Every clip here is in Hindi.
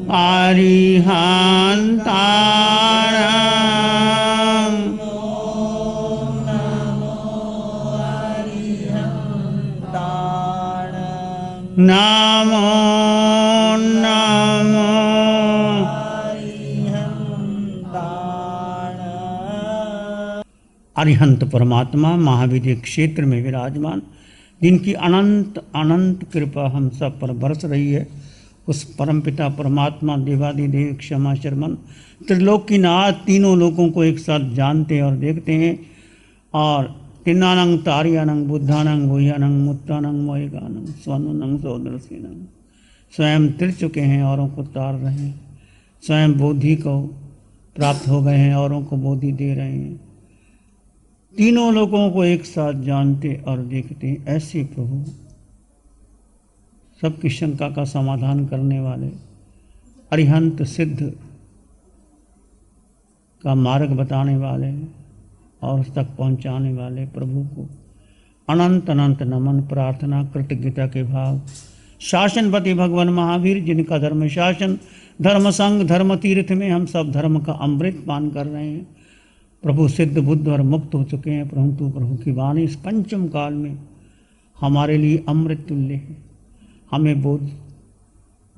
अरिहन्ताणं नमो नमो अरिहंत परमात्मा महावीर क्षेत्र में विराजमान, जिनकी अनंत अनंत कृपा हम सब पर बरस रही है, उस परमपिता परमात्मा देवादिदेव क्षमा शर्मन त्रिलोकीनाथ तीनों लोगों को एक साथ जानते और देखते हैं। और तिन्नानंग तारियानंग बुद्धानंग भूयानंग मुत्तानंग मोहिगानंग स्वानुनंग सौदरसीनंग स्वयं तिर चुके हैं, औरों को तार रहे हैं, स्वयं बोधि को प्राप्त हो गए हैं, औरों को बोधि दे रहे हैं, तीनों लोगों को एक साथ जानते और देखते हैं। ऐसे प्रभु सबकी शंका का समाधान करने वाले, अरिहंत सिद्ध का मार्ग बताने वाले और उस तक पहुंचाने वाले प्रभु को अनंत अनंत नमन प्रार्थना कृतज्ञता के भाव। शासनपति भगवान महावीर, जिनका धर्म शासन धर्म संग धर्म तीर्थ में हम सब धर्म का अमृत पान कर रहे हैं। प्रभु सिद्ध बुद्ध और मुक्त हो चुके हैं, परंतु प्रभु की वाणी इस पंचम काल में हमारे लिए अमृत तुल्य है, हमें बोध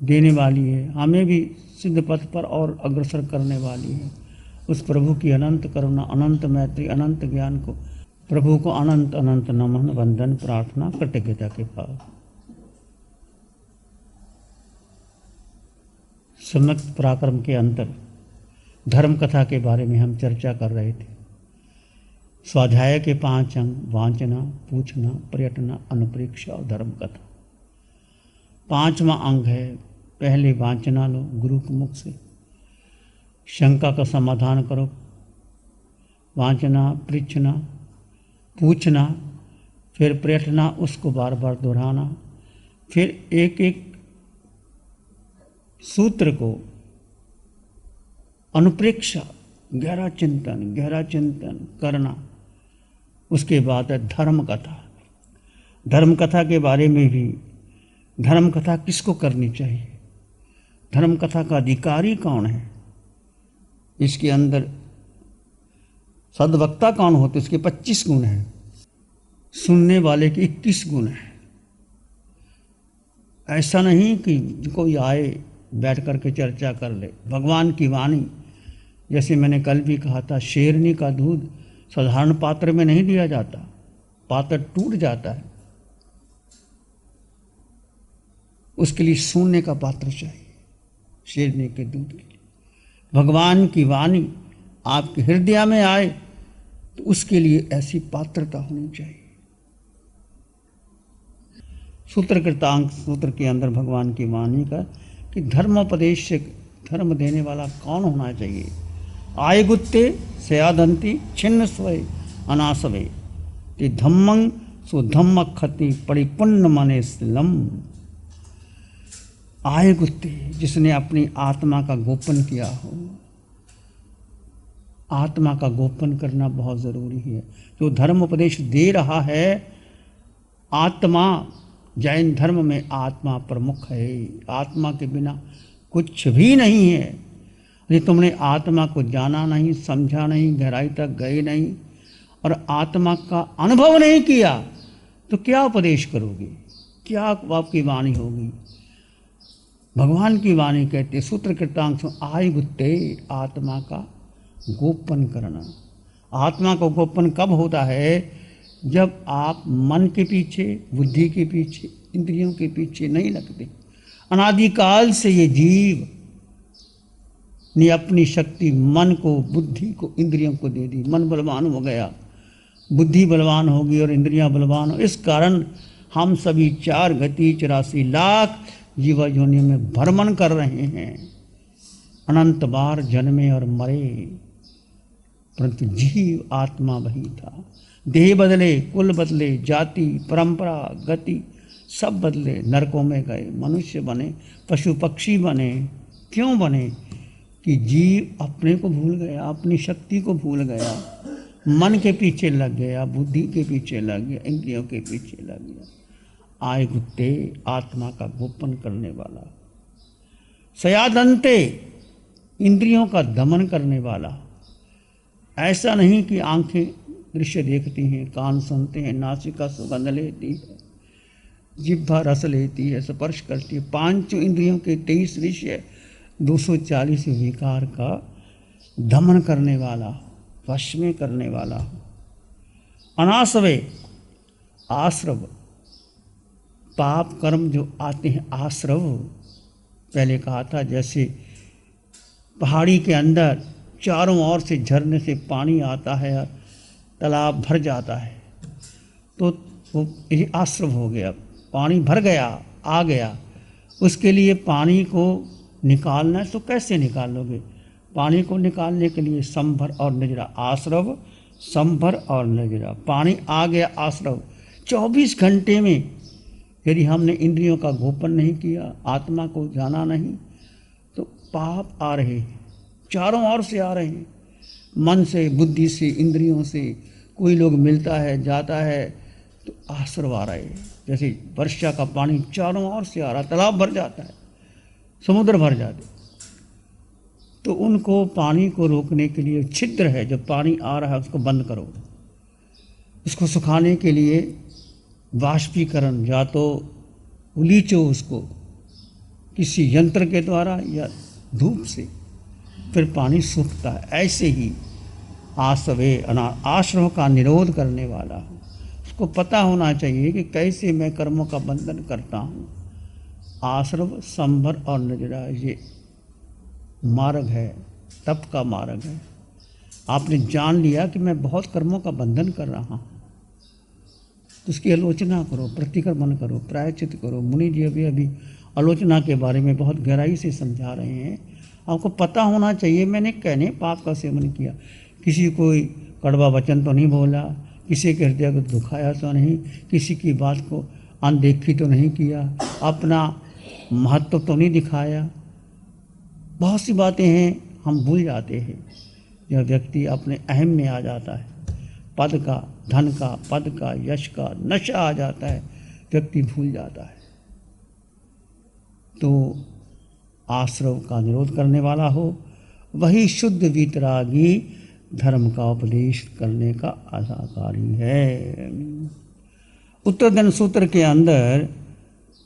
देने वाली है, हमें भी सिद्ध पथ पर और अग्रसर करने वाली है। उस प्रभु की अनंत करुणा, अनंत मैत्री, अनंत ज्ञान को, प्रभु को अनंत अनंत नमन वंदन प्रार्थना कृतज्ञता के भाव। सम्यक पराक्रम के अंतर धर्म कथा के बारे में हम चर्चा कर रहे थे। स्वाध्याय के 5 अंग वांचना, पूछना, पर्यटना, अनुप्रेक्षा और धर्म कथा। 5वां अंग है पहले वांचना लो, गुरु के मुख से शंका का समाधान करो। वांचना, परीक्षना, पूछना, फिर पर्यटना, उसको बार बार दोहराना, फिर एक एक सूत्र को अनुप्रेक्षा, गहरा चिंतन करना। उसके बाद है धर्म कथा। धर्म कथा के बारे में भी, धर्म कथा किसको करनी चाहिए, धर्म कथा का अधिकारी कौन है, इसके अंदर सद्वक्ता कौन होते, इसके 25 गुण हैं, सुनने वाले के 21 गुण हैं। ऐसा नहीं कि कोई आए बैठ करके चर्चा कर ले। भगवान की वाणी, जैसे मैंने कल भी कहा था, शेरनी का दूध साधारण पात्र में नहीं दिया जाता, पात्र टूट जाता है, उसके लिए सोने का पात्र चाहिए शेरनी के दूध के लिए। भगवान की वाणी आपके हृदय में आए तो उसके लिए ऐसी पात्रता होनी चाहिए। सूत्रकृतांक सूत्र के अंदर भगवान की वाणी का कि धर्मोपदेश से धर्म देने वाला कौन होना चाहिए। आय गुत्ते सयादंती छिन्न स्वय अनासवे ते धम्मं सुधम्म खति परिपुण्य मने स्लम। आय गुत्ते, जिसने अपनी आत्मा का गोपन किया हो। आत्मा का गोपन करना बहुत ज़रूरी है। जो धर्म उपदेश दे रहा है, आत्मा, जैन धर्म में आत्मा प्रमुख है, आत्मा के बिना कुछ भी नहीं है। यदि तुमने आत्मा को जाना नहीं, समझा नहीं, गहराई तक गए नहीं और आत्मा का अनुभव नहीं किया तो क्या उपदेश करोगे, क्या आपकी वाणी होगी। भगवान की वाणी कहते सूत्रकृतांश आय गुत्ते, आत्मा का गोपन करना। आत्मा का गोपन कब होता है, जब आप मन के पीछे, बुद्धि के पीछे, इंद्रियों के पीछे नहीं लगते। अनादिकाल से ये जीव ने अपनी शक्ति मन को, बुद्धि को, इंद्रियों को दे दी। मन बलवान हो गया, बुद्धि बलवान होगी और इंद्रियां बलवान हो। इस कारण हम सभी 4 गति 84 लाख जीवा योनि में भ्रमण कर रहे हैं, अनंत बार जन्मे और मरे, परंतु जीव आत्मा वही था। देह बदले, कुल बदले, जाति, परंपरा, गति सब बदले, नरकों में गए, मनुष्य बने, पशु पक्षी बने। क्यों बने? कि जीव अपने को भूल गया, अपनी शक्ति को भूल गया, मन के पीछे लग गया, बुद्धि के पीछे लग गया, इंद्रियों के पीछे लग गया। आय गुत्ते, आत्मा का गोपन करने वाला। सयादंते, इंद्रियों का दमन करने वाला। ऐसा नहीं कि आंखें दृश्य देखती हैं, कान सुनते हैं, नासिका सुगंध लेती है, जिह्वा रस लेती है, स्पर्श करती है, पांच इंद्रियों के 23 विषय 240 विकार का दमन करने वाला, वश में करने वाला। अनासवे, आश्रव, पाप कर्म जो आते हैं आश्रव, पहले कहा था जैसे पहाड़ी के अंदर चारों ओर से झरने से पानी आता है, तालाब भर जाता है, तो वो ये आश्रव हो गया, पानी भर गया, आ गया, उसके लिए पानी को निकालना है, तो कैसे निकालोगे? पानी को निकालने के लिए संभर और नजरा, आश्रव, संभर और नजरा। पानी आ गया आश्रव, 24 घंटे में यदि हमने इंद्रियों का गोपन नहीं किया, आत्मा को जाना नहीं, तो पाप आ रहे हैं, चारों ओर से आ रहे हैं, मन से, बुद्धि से, इंद्रियों से। कोई लोग मिलता है, जाता है, तो आश्रव आ रहे हैं। जैसे वर्षा का पानी चारों ओर से आ रहा, तालाब भर जाता है, समुद्र भर जाते, तो उनको पानी को रोकने के लिए छिद्र है, जब पानी आ रहा है उसको बंद करो। उसको सुखाने के लिए वाष्पीकरण, या तो उलीचो उसको किसी यंत्र के द्वारा या धूप से, फिर पानी सूखता है। ऐसे ही आश्रवे, आश्रव का निरोध करने वाला हूँ। उसको पता होना चाहिए कि कैसे मैं कर्मों का बंधन करता हूँ। आश्रव, संभर और नजरा, ये मार्ग है, तप का मार्ग है। आपने जान लिया कि मैं बहुत कर्मों का बंधन कर रहा हूँ, तो उसकी आलोचना करो, प्रतिक्रमण करो, प्रायश्चित करो। मुनि जी अभी आलोचना के बारे में बहुत गहराई से समझा रहे हैं। आपको पता होना चाहिए मैंने कहने पाप का सेवन किया, किसी कोई कड़वा वचन तो नहीं बोला, किसी के हृदय को दुखाया तो नहीं, किसी की बात को अनदेखी तो नहीं किया, अपना महत्व तो नहीं दिखाया। बहुत सी बातें हैं हम भूल जाते हैं। जब व्यक्ति अपने अहम में आ जाता है, पद का, धन का, पद का, यश का नशा आ जाता है, व्यक्ति भूल जाता है। तो आश्रव का निरोध करने वाला हो, वही शुद्ध वीतरागी धर्म का उपदेश करने का अधिकारी है। उत्तरधन सूत्र के अंदर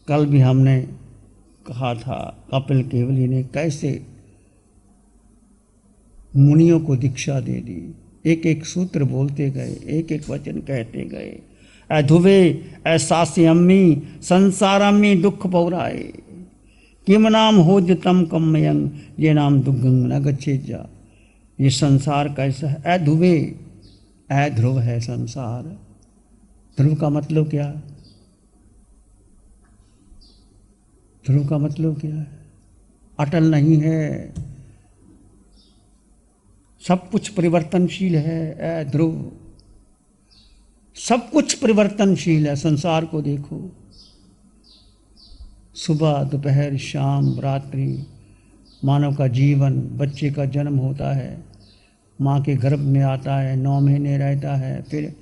कल भी हमने कहा था, कपिल केवली ने कैसे मुनियों को दीक्षा दे दी। एक एक सूत्र बोलते गए, एक एक वचन कहते गए। ऐ ध्रुवे, ऐ सासी अम्मी, संसाराम्मी दुख पौराए, किम नाम होजतम कमयंग, ये नाम दुर्गंग न गच्छेजा। ये संसार कैसा है? ऐ ध्रुवे, ऐ ध्रुव है संसार। ध्रुव का मतलब क्या है? ध्रुव का मतलब क्या है? अटल नहीं है, सब कुछ परिवर्तनशील है। ऐ ध्रुव, सब कुछ परिवर्तनशील है। संसार को देखो, सुबह, दोपहर, शाम, रात्रि, मानव का जीवन, बच्चे का जन्म होता है, माँ के गर्भ में आता है, 9 महीने रहता है, फिर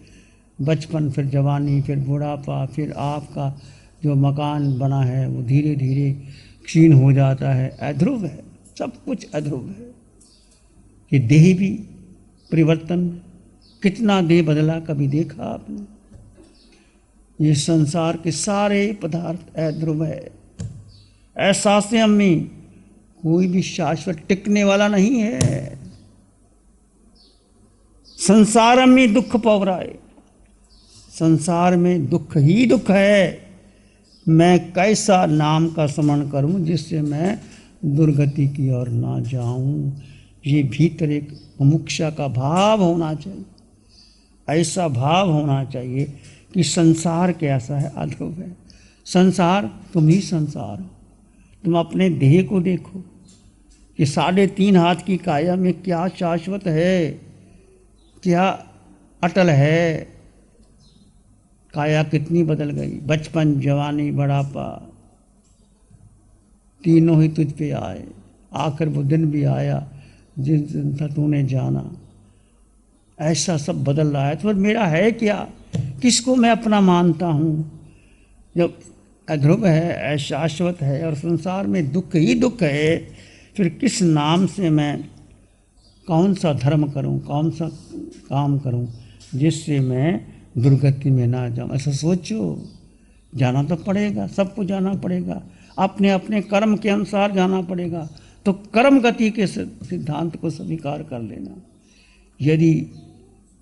बचपन, फिर जवानी, फिर बुढ़ापा, फिर आपका जो मकान बना है वो धीरे धीरे क्षीण हो जाता है। अध्रुव है, सब कुछ अध्रुव है। ये देह भी परिवर्तन, कितना देह बदला कभी देखा आपने? ये संसार के सारे पदार्थ अध्रुव है। ऐसा से अम्मी, कोई भी शाश्वत टिकने वाला नहीं है। संसार में दुख पौराए, संसार में दुख ही दुख है। मैं कैसा नाम का स्मरण करूं जिससे मैं दुर्गति की ओर ना जाऊं। ये भीतर एक मुमुक्षा का भाव होना चाहिए। ऐसा भाव होना चाहिए कि संसार कैसा है, अध्रुव है। संसार, तुम ही संसार हो। तुम अपने देह को देखो कि 3.5 हाथ की काया में क्या शाश्वत है, क्या अटल है। काया कितनी बदल गई, बचपन, जवानी, बुढ़ापा, तीनों ही तुझ पे आए। आखिर वो दिन भी आया जिस दिन था तूने जाना। ऐसा सब बदल रहा है, तो मेरा है क्या? किसको मैं अपना मानता हूँ? जब अध्रुव है, अशाश्वत है और संसार में दुख ही दुख है, फिर किस नाम से मैं कौन सा धर्म करूं, कौन सा काम करूं जिससे मैं दुर्गति में ना जाऊं। ऐसा सोचो, जाना तो पड़ेगा, सबको जाना पड़ेगा, अपने अपने कर्म के अनुसार जाना पड़ेगा। तो कर्म गति के सिद्धांत को स्वीकार कर लेना। यदि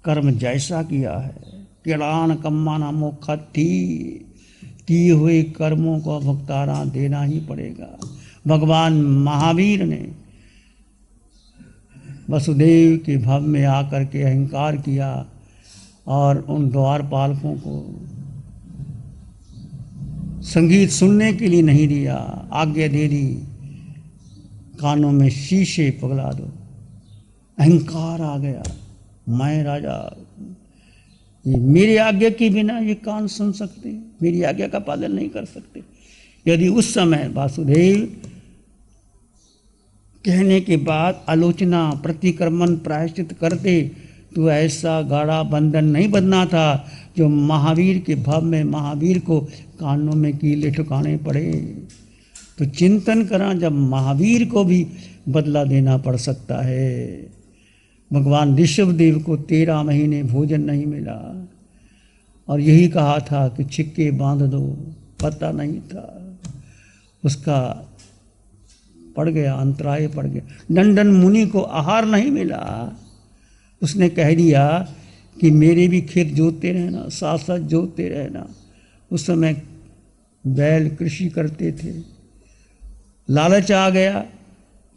कर्म जैसा किया है, किरान कम्माना मोखा किए हुए कर्मों को भुगताना देना ही पड़ेगा। भगवान महावीर ने वसुदेव के भव में आकर के अहंकार किया और उन द्वारपालकों को संगीत सुनने के लिए नहीं दिया, आज्ञा दे दी, कानों में शीशे पगला दो। अहंकार आ गया, मैं राजा, ये मेरी आज्ञा के बिना ये कान सुन सकते, मेरी आज्ञा का पालन नहीं कर सकते। यदि उस समय वासुदेव कहने के बाद आलोचना, प्रतिक्रमण, प्रायश्चित करते तो ऐसा गाढ़ा बंधन नहीं बंधना था जो महावीर के भव में महावीर को कानों में कीले ठुकाने पड़े। तो चिंतन करा, जब महावीर को भी बदला देना पड़ सकता है। भगवान ऋषभदेव को 13 महीने भोजन नहीं मिला और यही कहा था कि छिक्के बांध दो, पता नहीं था, उसका पड़ गया, अंतराय पड़ गया। दंडन मुनि को आहार नहीं मिला, उसने कह दिया कि मेरे भी खेत जोतते रहना, साथ साथ जोतते रहना। उस समय बैल कृषि करते थे, लालच आ गया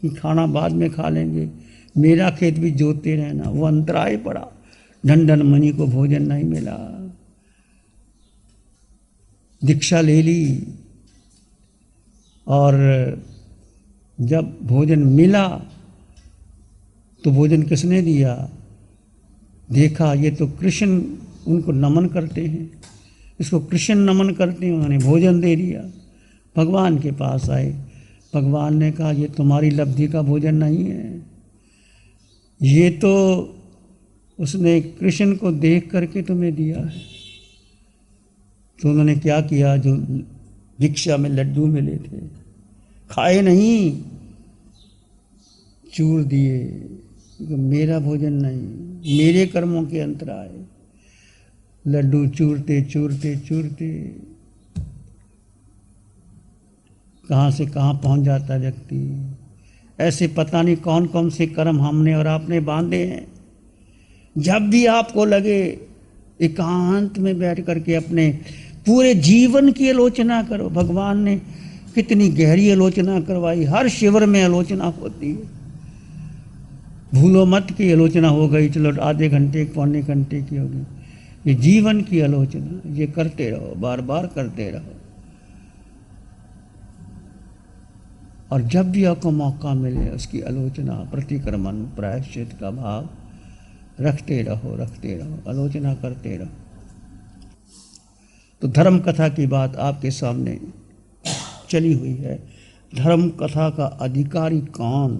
कि खाना बाद में खा लेंगे, मेरा खेत भी जोतते रहना, वो अंतराय पड़ा। दंडन मुनि को भोजन नहीं मिला, दीक्षा ले ली और जब भोजन मिला तो भोजन किसने दिया? देखा ये तो कृष्ण उनको नमन करते हैं, इसको कृष्ण नमन करते हैं, उन्होंने भोजन दे दिया। भगवान के पास आए, भगवान ने कहा ये तुम्हारी लब्धि का भोजन नहीं है, ये तो उसने कृष्ण को देख करके तुम्हें दिया है। तो उन्होंने क्या किया, जो भिक्षा में लड्डू मिले थे खाए नहीं, चूर दिए, मेरा भोजन नहीं, मेरे कर्मों के अंतराय। लड्डू चूरते चूरते चूरते कहाँ से कहाँ पहुँच जाता व्यक्ति। ऐसे पता नहीं कौन कौन से कर्म हमने और आपने बांधे हैं। जब भी आपको लगे एकांत में बैठ करके अपने पूरे जीवन की आलोचना करो। भगवान ने कितनी गहरी आलोचना करवाई, हर शिविर में आलोचना होती है। भूलो मत की आलोचना हो गई, चलो आधे घंटे पौने घंटे की होगी, ये जीवन की आलोचना, ये करते रहो, बार बार करते रहो। और जब भी आपको मौका मिले उसकी आलोचना, प्रतिक्रमण, प्रायश्चित का भाव रखते रहो, रखते रहो, आलोचना करते रहो। तो धर्म कथा की बात आपके सामने चली हुई है। धर्म कथा का अधिकारी कौन?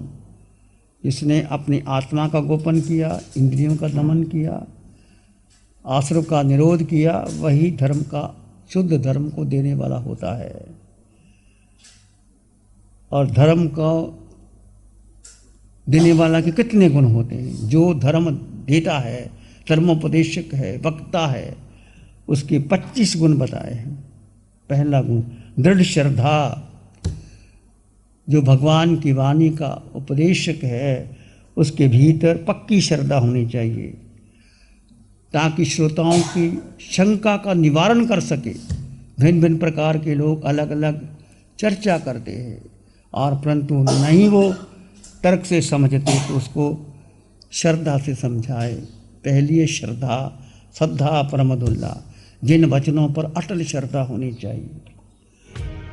इसने अपनी आत्मा का गोपन किया, इंद्रियों का दमन किया, आश्रव का निरोध किया, वही धर्म का, शुद्ध धर्म को देने वाला होता है। और धर्म को देने वाला के कितने गुण होते हैं? जो धर्म देता है, धर्मोपदेशक है, वक्ता है, उसके 25 गुण बताए हैं। पहला गुण दृढ़ श्रद्धा, जो भगवान की वाणी का उपदेशक है उसके भीतर पक्की श्रद्धा होनी चाहिए, ताकि श्रोताओं की शंका का निवारण कर सके। भिन्न भिन्न प्रकार के लोग अलग अलग चर्चा करते हैं और परंतु नहीं वो तर्क से समझते तो उसको श्रद्धा से समझाए। पहली है श्रद्धा, श्रद्धा परमदुल्ला, जिन वचनों पर अटल श्रद्धा होनी चाहिए।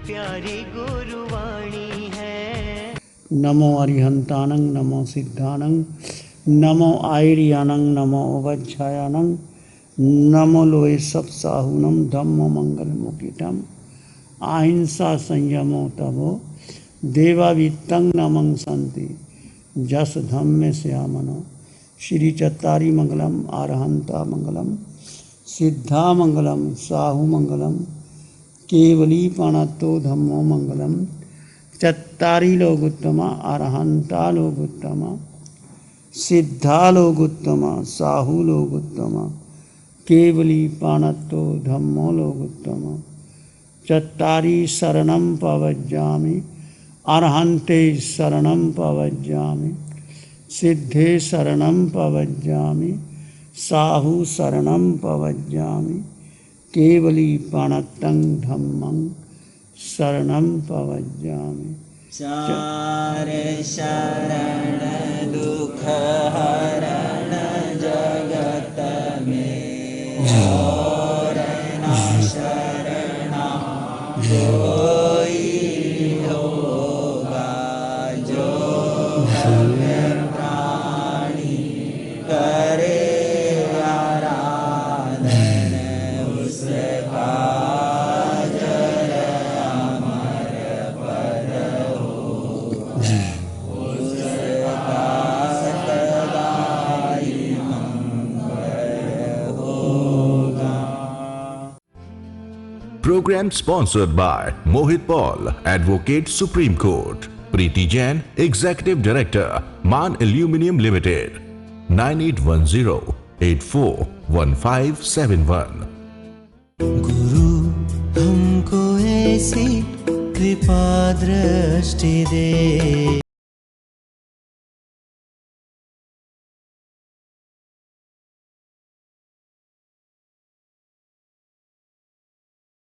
प्यारी गुरुवाणी है। नमो अरिहंतानं, नमो सिद्धानं, नमो आयर्यानं, नमो वज्झायानं, नमो लोए सब साहुनम, धम्मो मंगल मुकिटम, अहिंसा संयमो तवो देवावितं नमं संति, जस धम्मे श्यामनो। श्री चत्तारी मंगलम, आरहंता मंगलम, सिद्धा मंगलम, साहु मंगलम, केवली पाणत्तो धम्मो मंगलम। चत्तारी लोगोत्तमा अरहंता लोगोत्तमा सिद्धा लोगोत्तमा साहू लोगोत्तमा केवली पाणत्तो धम्मो लोगोत्तमा। चत्तारी शरणं पवज्जामि अरहन्ते शरणं पवज्जामि सिद्धे शरणं पवज्जामि साहू शरणं पवज्जामि केवली पाणत्तं धम्मं शरणं पवज्जामि। चार शरण दुख हरण जगत में और न शरणा कोई होगा। जो भव्य प्राणी करे आराधन उसका जल अमर पद उसका सदाई मंगल होगा। Program sponsored by Mohit Paul, Advocate Supreme Court. Preeti Jain, Executive Director, Man Aluminium Limited. 9810-841571। गुरु हमको ऐसी कृपा दृष्टि दे